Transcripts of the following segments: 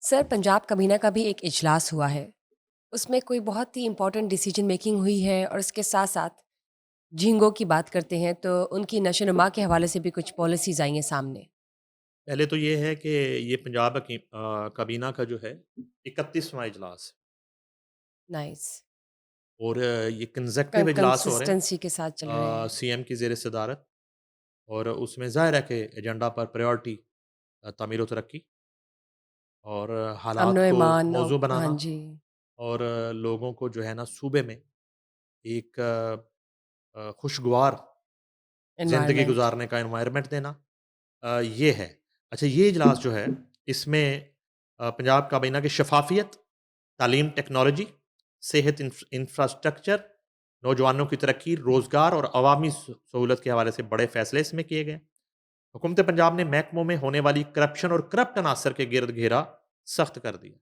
سر پنجاب کابینہ کا بھی ایک اجلاس ہوا ہے، اس میں کوئی بہت ہی امپورٹنٹ ڈیسیجن میکنگ ہوئی ہے اور اس کے ساتھ ساتھ جھینگوں کی بات کرتے ہیں تو ان کی نشو و نما کے حوالے سے بھی کچھ پالیسیز آئی ہیں سامنے۔ پہلے تو یہ ہے کہ یہ پنجاب کابینہ کا جو ہے 31واں اجلاس ہے نائس، اور یہ کنزیکٹو اجلاس ہو رہے کنسسٹنسی کے ساتھ چل رہے ہیں۔ سی ایم کی زیر صدارت، اور اس میں ظاہر ہے کہ ایجنڈا پر پریورٹی تعمیر و ترقی اور امن و حالات کو ایمان موضوع ہاں بنانا، جی، اور لوگوں کو جو ہے نا صوبے میں ایک خوشگوار زندگی انوائرمنٹ۔ گزارنے کا انوائرمنٹ دینا، یہ ہے۔ اچھا، یہ اجلاس جو ہے اس میں پنجاب کابینہ کی شفافیت، تعلیم، ٹیکنالوجی، صحت، انفراسٹرکچر، نوجوانوں کی ترقی، روزگار اور عوامی سہولت کے حوالے سے بڑے فیصلے اس میں کیے گئے۔ حکومت پنجاب نے محکموں میں ہونے والی کرپشن اور کرپٹ عناصر کے گرد گھیرا سخت کر دیا۔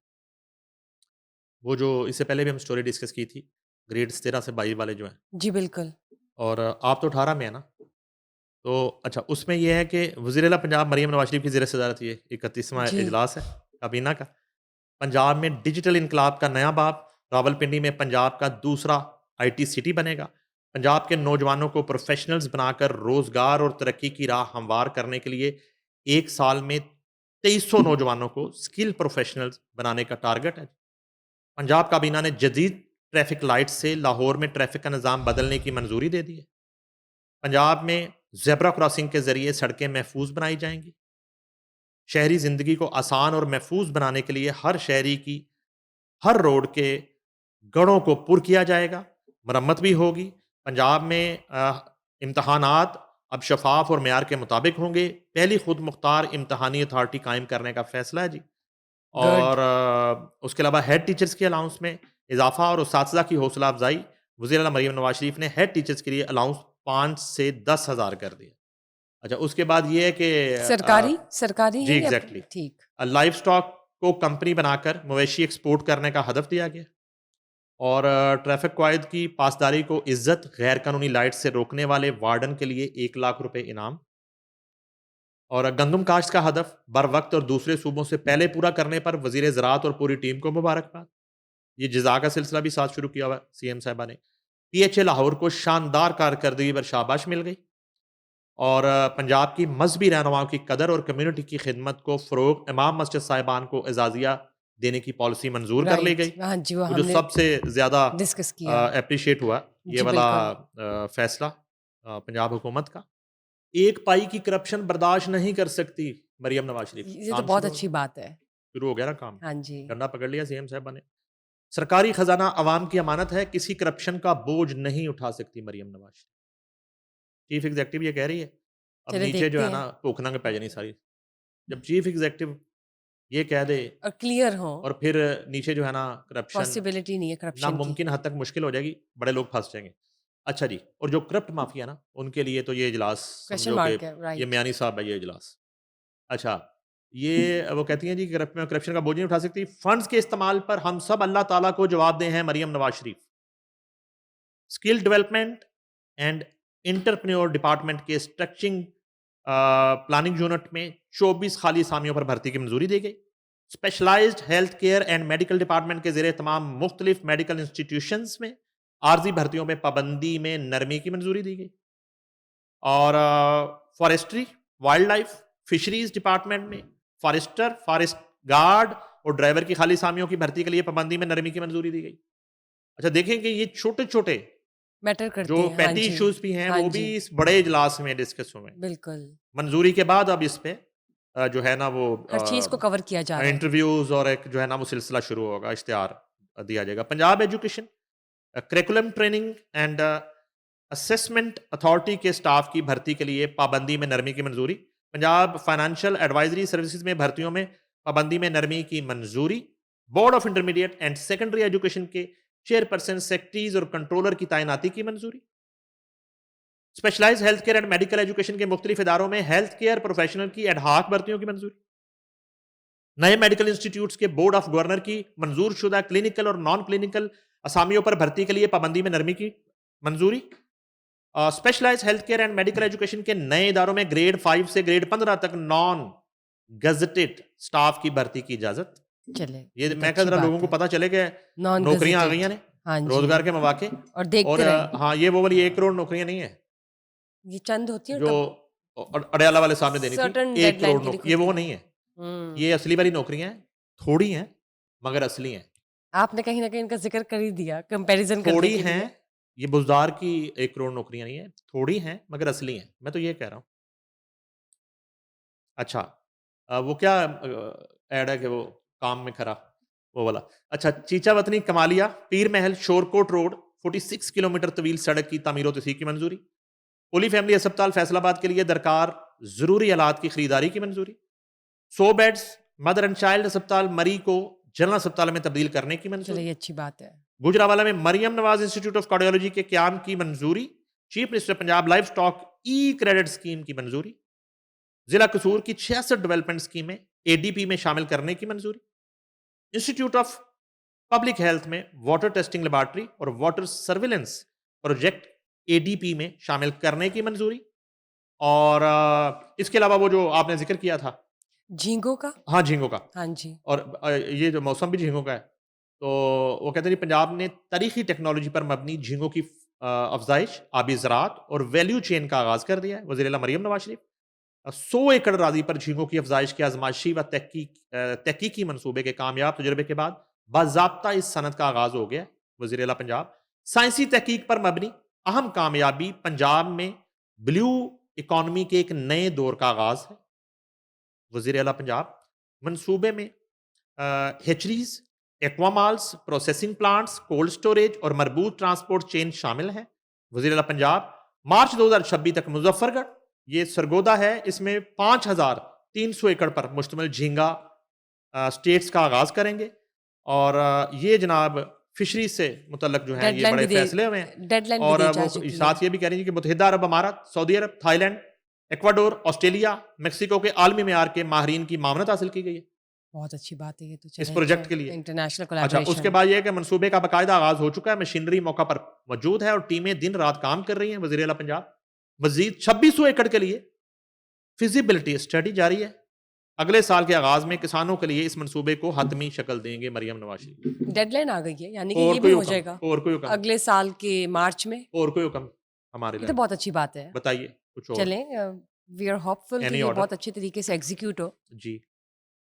وہ جو اس سے پہلے بھی ہم سٹوری ڈسکس کی تھی، گریڈز 13 سے 22 والے جو ہیں، جی بالکل۔ اور آپ تو 18 میں ہیں نا، تو اچھا اس میں یہ ہے کہ وزیر اعلیٰ پنجاب مریم نواز شریف کی زیر صدارت یہ 31واں جی اجلاس ہے کابینہ کا۔ پنجاب میں ڈیجیٹل انقلاب کا نیا باب، راولپنڈی میں پنجاب کا دوسرا آئی ٹی سٹی بنے گا۔ پنجاب کے نوجوانوں کو پروفیشنلز بنا کر روزگار اور ترقی کی راہ ہموار کرنے کے لیے ایک سال میں 2300 نوجوانوں کو اسکل پروفیشنلز بنانے کا ٹارگٹ ہے۔ پنجاب کابینہ نے جدید ٹریفک لائٹ سے لاہور میں ٹریفک کا نظام بدلنے کی منظوری دے دی ہے۔ پنجاب میں زیبرا کراسنگ کے ذریعے سڑکیں محفوظ بنائی جائیں گی۔ شہری زندگی کو آسان اور محفوظ بنانے کے لیے ہر شہری کی ہر روڈ کے گڑھوں کو پر کیا جائے گا، مرمت بھی ہوگی۔ پنجاب میں امتحانات اب شفاف اور معیار کے مطابق ہوں گے۔ پہلی خود مختار امتحانی اتھارٹی قائم کرنے کا فیصلہ ہے جی۔ گڈ۔ اور اس کے علاوہ ہیڈ ٹیچرز کے الاؤنس میں اضافہ اور اساتذہ کی حوصلہ افزائی۔ وزیر اعلیٰ مریم نواز شریف نے ہیڈ ٹیچرز کے لیے الاؤنس 5 سے 10,000 کر دیا۔ اچھا، اس کے بعد یہ ہے کہ سرکاری جی ہے یا ایگزیکٹلی ٹھیک؟ لائف سٹاک کو کمپنی بنا کر مویشی ایکسپورٹ کرنے کا ہدف دیا گیا، اور ٹریفک قواعد کی پاسداری کو عزت، غیر قانونی لائٹ سے روکنے والے وارڈن کے لیے 1,00,000 روپے انعام، اور گندم کاشت کا ہدف بر وقت اور دوسرے صوبوں سے پہلے پورا کرنے پر وزیر زراعت اور پوری ٹیم کو مبارکباد۔ یہ جزا کا سلسلہ بھی ساتھ شروع کیا ہوا ہے سی ایم صاحبہ نے۔ پی ایچ اے لاہور کو شاندار کارکردگی پر شاباش مل گئی، اور پنجاب کی مذہبی رہنماؤں کی قدر اور کمیونٹی کی خدمت کو فروغ، امام مسجد صاحبان کو اعزازیہ دینے کی پالیسی منظور کر لی رائٹ، گئی۔ ہاں جی، وہ وہ ہم جو نے سب سے زیادہ ڈسکس کیا۔ اپریشیٹ ہوا یہ جی والا بالکل، فیصلہ پنجاب حکومت کا۔ ایک پائی کی کرپشن برداشت نہیں کر سکتی مریم نواز شریف۔ یہ تو کام بہت اچھی بات ہے۔ شروع ہو گیا نا کام، ہاں جی، ڈنڈا پکڑ لیا سی ایم صاحبہ نے۔ سرکاری خزانہ عوام کی امانت ہے، کسی کرپشن کا بوجھ نہیں اٹھا سکتی مریم نواز شریف۔ چیف ایگزیکٹو یہ کہہ رہی ہے، اب چلے نیچے جو دیکھتے ہے ہیں نا بھوک ننگ پی جانی ساری۔ جب چیف ایگزیکٹو یہ کہہ دے اور کلیئر ہوں، اور پھر نیچے جو ہے نا کرپشن پاسبلٹی نہیں ہے کرپشن کی۔ ناممکن حد تک مشکل ہو جائے گی، بڑے لوگ پھنس جائیں گے۔ اچھا جی، اور جو کرپٹ مافیا نا ان کے لیے تو یہ اجلاس کویشچن سمجھو کہ مارک ہے، یہ رائٹ۔ میانی صاحب ہے یہ اجلاس۔ اچھا، یہ وہ کہتی ہیں جی کرپشن کا بوجھ نہیں اٹھا سکتی۔ فنڈز کے استعمال پر ہم سب اللہ تعالیٰ کو جواب دیں ہیں Maryam Nawaz Sharif. Skill development and entrepreneur department کے اسٹرکچرنگ پلاننگ یونٹ میں 24 خالی اسامیوں پر بھرتی کی منظوری دی گئی۔ Specialised health care and medical department کے زیر اہتمام مختلف میڈیکل انسٹیٹیوشنز میں عارضی بھرتیوں میں پابندی میں نرمی کی منظوری دی گئی، اور forestry, wild life, fisheries department میں فارسٹر، فارسٹ گارڈ اور ڈرائیور کی خالی اسامیوں کی بھرتی کے لیے پابندی میں نرمی کی منظوری دی گئی۔ اچھا، دیکھیں کہ یہ چھوٹے چھوٹے میٹر جو کرتے ہیں، ہاں پیٹی جی، ایشوز بھی ہیں ہاں وہ بھی جی، اس بڑے اجلاس میں ڈسکس ہوئے۔ بالکل، منظوری کے بعد اب اس پہ جو ہے نا وہ ہر چیز کو کور کیا جا رہا ہے۔ انٹرویوز اور ایک جو ہے نا وہ سلسلہ شروع ہوگا، اشتہار دیا جائے گا۔ Punjab education curriculum training and assessment authority کے سٹاف کی بھرتی کے لیے پابندی میں نرمی کی منظوری۔ پنجاب فائنانشیل ایڈوائزری سروسز میں بھرتیوں میں پابندی میں نرمی کی منظوری۔ Board of intermediate and secondary education کے چیئرپرسن، سیکرٹریز اور کنٹرولر کی تعیناتی کی منظوری۔ Specialise health care and medical education کے مختلف اداروں میں ہیلتھ کیئر پروفیشنل کی ایڈ ہاک بھرتیوں کی منظوری۔ نئے میڈیکل انسٹیٹیوٹس کے بورڈ آف گورنر کی منظور شدہ کلینکل اور نان کلینکل اسامیوں پر بھرتی کے لیے پابندی میں نرمی کی منظوری۔ Specialise health care and medical education کے نئے اداروں میں گریڈ 5 سے گریڈ 15 تک نان گزٹڈ سٹاف کی بھرتی کی اجازت۔ چلے یہ یہ تو میں کہا اچھی ذرا لوگوں بات کو ہے. پتہ چلے کہ نان نوکریاں آ گئی گزٹڈ. ہیں ہاں جی. روزگار کے مواقع. اور اور دیکھتے رہیں. ہاں یہ وہ والی 1 کروڑ نوکریاں نہیں ہیں یہ چند ہوتی ہیں جو اور تب اڈیالہ والے صاحب نے دینی تھی. سرٹن 1 ڈیڈ کروڑ لائن کے لیے یہ کھلتی وہ ہیں. نہیں ہے. ہوں. یہ اصلی والی نوکریاں ہیں, تھوڑی ہیں مگر اصلی ہیں. آپ نے کہیں نہ کہیں ان کا ذکر کر ہی دیا کمپیریزن کرنے تھوڑی کے ہیں, لیے. یہ بزدار کی 1 کروڑ نوکریاں نہیں ہیں, تھوڑی ہیں مگر اصلی ہیں. میں تو یہ کہہ رہا ہوں. اچھا وہ کیا ایڈ ہے کہ وہ کام میں کھرا وہ والا. اچھا چیچا وطنی کمالیہ پیر محل شورکوٹ روڈ 46 کلومیٹر طویل سڑک کی تعمیر و توسیع کی منظوری. ہولی فیملی اسپتال فیصل آباد کے لیے درکار ضروری آلات کی خریداری کی منظوری. 100 بیڈز مدر اینڈ چائلڈ اسپتال مری کو جنرل اسپتال میں تبدیل کرنے کی چلے منظوری. یہ اچھی بات ہے. گجرانوالہ میں Maryam Nawaz institute of cardiology کے قیام کی منظوری. Chief minister Punjab livestock e credit scheme کی منظوری. ضلع قصور کی 66 ڈیولپمنٹ اسکیمیں اے ڈی پی میں شامل کرنے کی منظوری. انسٹیٹیوٹ آف پبلک ہیلتھ میں واٹر ٹیسٹنگ لیبارٹری اور واٹر سرویلنس پروجیکٹ اے ڈی پی میں شامل کرنے کی منظوری. اور اس کے علاوہ وہ جو آپ نے ذکر کیا تھا جھینگوں کا. ہاں جھینگوں کا, ہاں جی. اور یہ جو موسم بھی جھینگوں کا ہے, تو وہ کہتے ہیں پنجاب نے تاریخی ٹیکنالوجی پر مبنی جھینگوں کی افزائش, آبی زراعت اور ویلیو چین کا آغاز کر دیا ہے. وزیر اعلیٰ مریم نواز شریف 100 ایکڑ اراضی پر جھینگوں کی افزائش کے آزمائشی و تحقیقی منصوبے کے کامیاب تجربے کے بعد باضابطہ اس صنعت کا آغاز ہو گیا. وزیر اعلیٰ پنجاب سائنسی تحقیق پر مبنی اہم کامیابی پنجاب میں بلیو اکانومی کے ایک نئے دور کا آغاز ہے. وزیر اعلیٰ پنجاب منصوبے میں hatcheries, aqua malls, processing plants, cold storage اور مربوط ٹرانسپورٹ چین شامل ہیں. وزیر اعلیٰ پنجاب مارچ 2026 تک مظفر گڑھ یہ سرگودا ہے, اس میں 5300 ایکڑ پر مشتمل جھینگا اسٹیٹس کا آغاز کریں گے. اور یہ جناب فشری سے متعلق جو ہیں ڈیڈ یہ لائن بڑے بھی فیصلے ہوئے ہیں. ڈیڈ لائن بھی اور دی وہ جا چکی ہے. ساتھ یہ بھی کہہ رہی ہیں کہ متحدہ عرب امارات, سعودی عرب, Thailand, Ecuador, Australia, Mexico کے عالمی معیار کے ماہرین کی معاونت حاصل کی گئی ہے بہت اچھی بات ہے یہ تو. اس پروجیکٹ کے لیے. انٹرنیشنل اچھا کولیبوریشن. اس کے بعد یہ ہے کہ منصوبے کا باقاعدہ آغاز ہو چکا ہے, مشینری موقع پر موجود ہے اور ٹیمیں دن رات کام کر رہی ہیں. وزیر اعلیٰ پنجاب مزید 2600 ایکڑ کے لیے فیزیبلٹی اسٹڈی جاری ہے. اگلے سال کے آغاز میں کسانوں کے لیے اس منصوبے کو حتمی شکل دیں گے مریم نواز شریف. ڈیڈ لائن آ گئی ہے یعنی کہ اور یہ کوئی بھی ہو حکم, جائے گا اور کوئی حکم, اگلے سال کے مارچ میں. اور کوئی حکم ہمارے یہ لیے تو بہت اچھی بات ہے. بتائیے کچھ اور. چلیں وی آر ہوپ فل کہ Any یہ order? بہت اچھے طریقے سے ایگزیکیوٹ ہو. جی